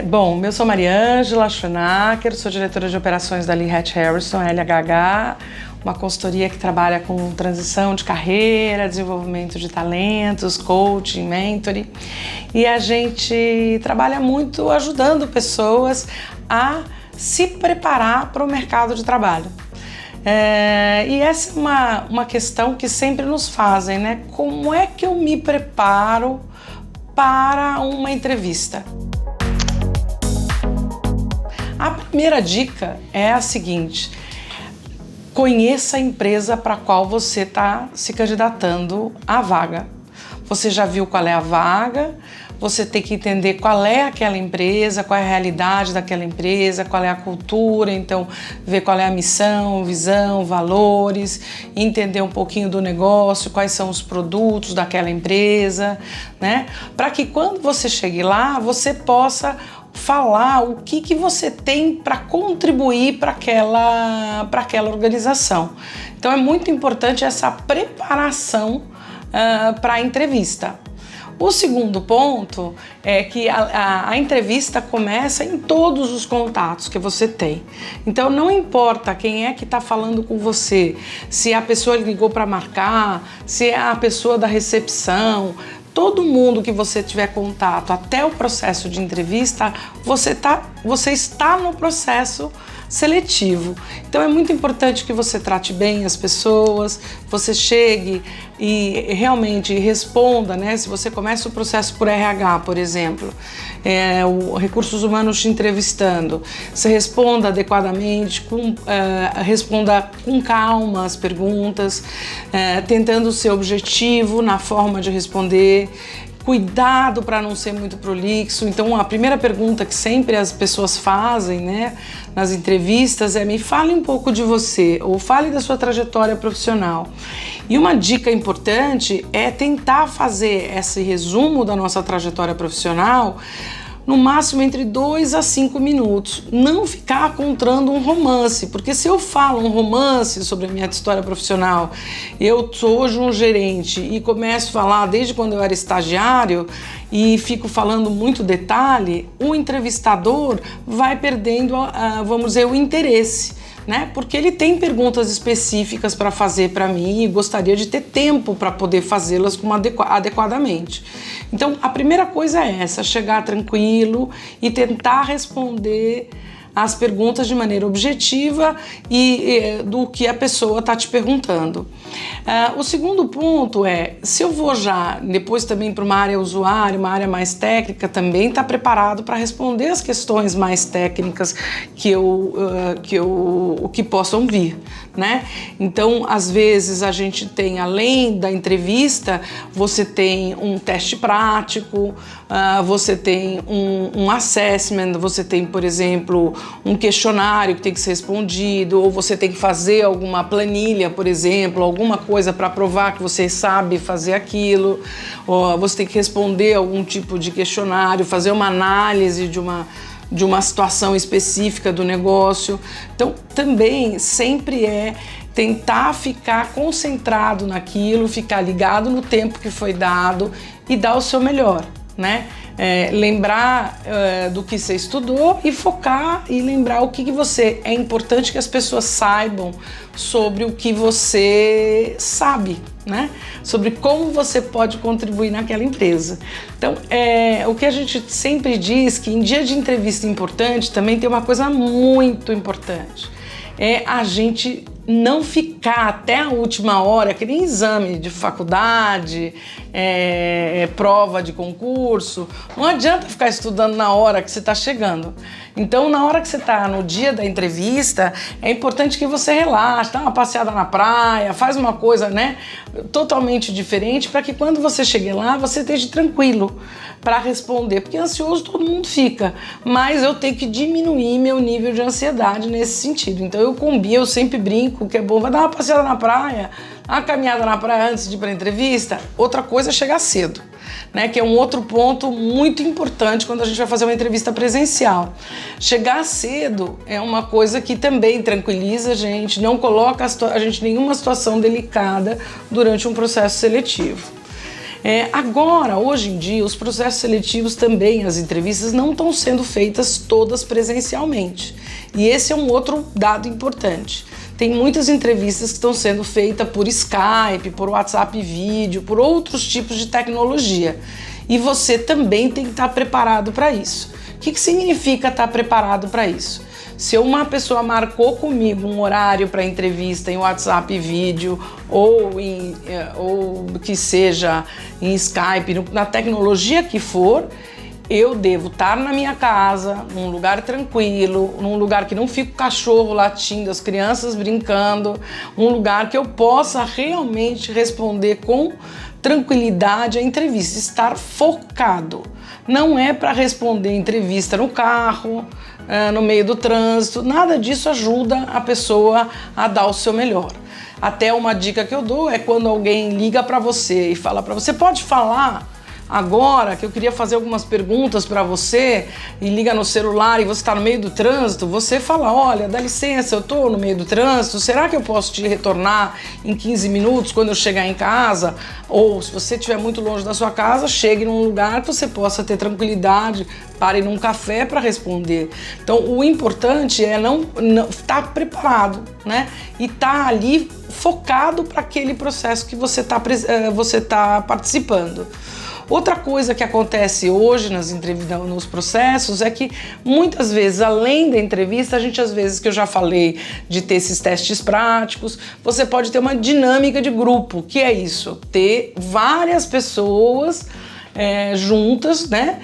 Bom, eu sou Mariângela Schoenacker, sou diretora de operações da Lee Hecht Harrison, LHH, uma consultoria que trabalha com transição de carreira, desenvolvimento de talentos, coaching, mentoring. E a gente trabalha muito ajudando pessoas a se preparar para o mercado de trabalho. E essa é uma questão que sempre nos fazem, né? Como é que eu me preparo para uma entrevista? A primeira dica é a seguinte: conheça a empresa para a qual você está se candidatando à vaga. Você já viu qual é a vaga? Você tem que entender qual é aquela empresa, qual é a realidade daquela empresa, qual é a cultura, então ver qual é a missão, visão, valores, entender um pouquinho do negócio, quais são os produtos daquela empresa, né? Para que quando você chegue lá, você possa falar o que você tem para contribuir para aquela organização. Então é muito importante essa preparação para a entrevista. O segundo ponto é que a entrevista começa em todos os contatos que você tem. Então não importa quem é que está falando com você, se a pessoa ligou para marcar, se é a pessoa da recepção, todo mundo que você tiver contato até o processo de entrevista, você está no processo seletivo. Então é muito importante que você trate bem as pessoas, você chegue e realmente responda, né? Se você começa o processo por RH, por exemplo, o Recursos Humanos te entrevistando, você responda adequadamente, responda com calma as perguntas, tentando ser objetivo na forma de responder. Cuidado para não ser muito prolixo. Então, a primeira pergunta que sempre as pessoas fazem, né, nas entrevistas é: me fale um pouco de você, ou fale da sua trajetória profissional. E uma dica importante é tentar fazer esse resumo da nossa trajetória profissional no máximo entre 2 a 5 minutos. Não ficar contando um romance, porque se eu falo um romance sobre a minha história profissional, eu sou hoje um gerente e começo a falar desde quando eu era estagiário e fico falando muito detalhe, o entrevistador vai perdendo, vamos dizer, o interesse, né? Porque ele tem perguntas específicas para fazer para mim e gostaria de ter tempo para poder fazê-las adequadamente. Então, a primeira coisa é essa: chegar tranquilo e tentar responder as perguntas de maneira objetiva e do que a pessoa está te perguntando. O segundo ponto é: se eu vou já depois também para uma área usuário, uma área mais técnica, também está preparado para responder as questões mais técnicas que possam vir, né? Então, às vezes a gente tem, além da entrevista, você tem um teste prático, você tem um assessment, você tem, por exemplo, um questionário que tem que ser respondido, ou você tem que fazer alguma planilha, por exemplo, alguma coisa para provar que você sabe fazer aquilo, ou você tem que responder algum tipo de questionário, fazer uma análise de uma situação específica do negócio. Então, também sempre é tentar ficar concentrado naquilo, ficar ligado no tempo que foi dado e dar o seu melhor, né? Lembrar do que você estudou e focar e lembrar o que você... É importante que as pessoas saibam sobre o que você sabe, né? Sobre como você pode contribuir naquela empresa. Então, o que a gente sempre diz, que em dia de entrevista importante também tem uma coisa muito importante: é a gente não ficar até a última hora, que nem exame de faculdade, prova de concurso. Não adianta ficar estudando na hora que você está chegando. Então, na hora que você está no dia da entrevista, é importante que você relaxe, dá uma passeada na praia, faz uma coisa, né, totalmente diferente, para que quando você chegue lá, você esteja tranquilo para responder, porque ansioso todo mundo fica, mas eu tenho que diminuir meu nível de ansiedade nesse sentido. Então eu sempre brinco que é bom, vai dar uma passeada na praia, uma caminhada na praia antes de ir para a entrevista. Outra coisa é chegar cedo, né, que é um outro ponto muito importante quando a gente vai fazer uma entrevista presencial. Chegar cedo é uma coisa que também tranquiliza a gente, não coloca a gente em nenhuma situação delicada durante um processo seletivo. Agora, hoje em dia, os processos seletivos também, as entrevistas não estão sendo feitas todas presencialmente. E esse é um outro dado importante. Tem muitas entrevistas que estão sendo feitas por Skype, por WhatsApp vídeo, por outros tipos de tecnologia. E você também tem que estar preparado para isso. O que significa estar preparado para isso? Se uma pessoa marcou comigo um horário para entrevista em WhatsApp vídeo ou que seja em Skype, na tecnologia que for, eu devo estar na minha casa, num lugar tranquilo, num lugar que não fica o cachorro latindo, as crianças brincando, um lugar que eu possa realmente responder com tranquilidade a entrevista, estar focado. Não é para responder entrevista no carro, no meio do trânsito, nada disso ajuda a pessoa a dar o seu melhor. Até uma dica que eu dou é quando alguém liga para você e fala para você, pode falar agora que eu queria fazer algumas perguntas para você, e liga no celular e você está no meio do trânsito, você fala, olha, dá licença, eu estou no meio do trânsito, será que eu posso te retornar em 15 minutos quando eu chegar em casa? Ou se você estiver muito longe da sua casa, chegue num lugar que você possa ter tranquilidade, pare num café para responder. Então o importante é não estar preparado, né? E estar ali focado para aquele processo que você tá participando. Outra coisa que acontece hoje nos processos é que muitas vezes, além da entrevista, a gente às vezes, que eu já falei de ter esses testes práticos, você pode ter uma dinâmica de grupo. Que é isso? Ter várias pessoas juntas, né?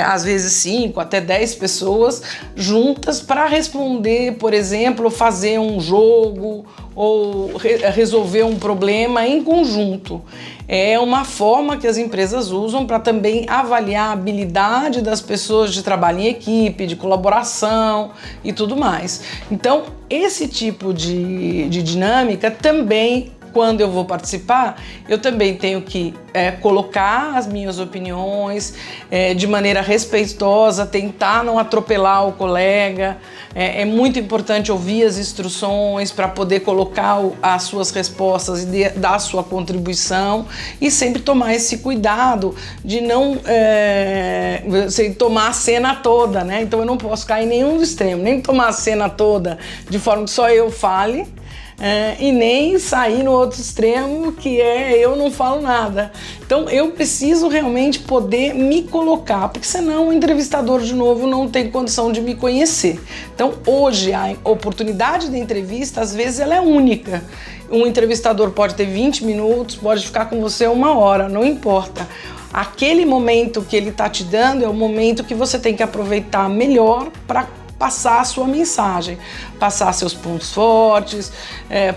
Às vezes 5 até 10 pessoas juntas para responder, por exemplo, fazer um jogo ou resolver um problema em conjunto. É uma forma que as empresas usam para também avaliar a habilidade das pessoas de trabalho em equipe, de colaboração e tudo mais. Então, esse tipo de dinâmica também, quando eu vou participar, eu também tenho que colocar as minhas opiniões de maneira respeitosa, tentar não atropelar o colega. É muito importante ouvir as instruções para poder colocar as suas respostas e dar a sua contribuição, e sempre tomar esse cuidado de não tomar a cena toda, né? Então eu não posso cair em nenhum extremo, nem tomar a cena toda de forma que só eu fale, e nem sair no outro extremo, que eu não falo nada. Então eu preciso realmente poder me colocar, porque senão o entrevistador de novo não tem condição de me conhecer. Então hoje a oportunidade de entrevista às vezes ela é única. Um entrevistador pode ter 20 minutos, pode ficar com você 1 hora, não importa. Aquele momento que ele está te dando é o momento que você tem que aproveitar melhor para passar a sua mensagem, passar seus pontos fortes,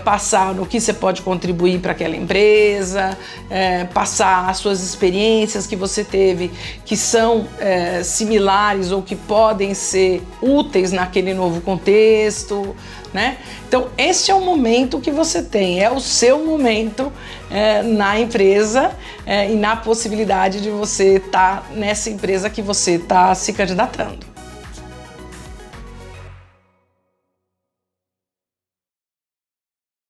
passar no que você pode contribuir para aquela empresa, passar as suas experiências que você teve que são similares ou que podem ser úteis naquele novo contexto, né? Então esse é o momento que você tem, é o seu momento na empresa e na possibilidade de você estar nessa empresa que você está se candidatando.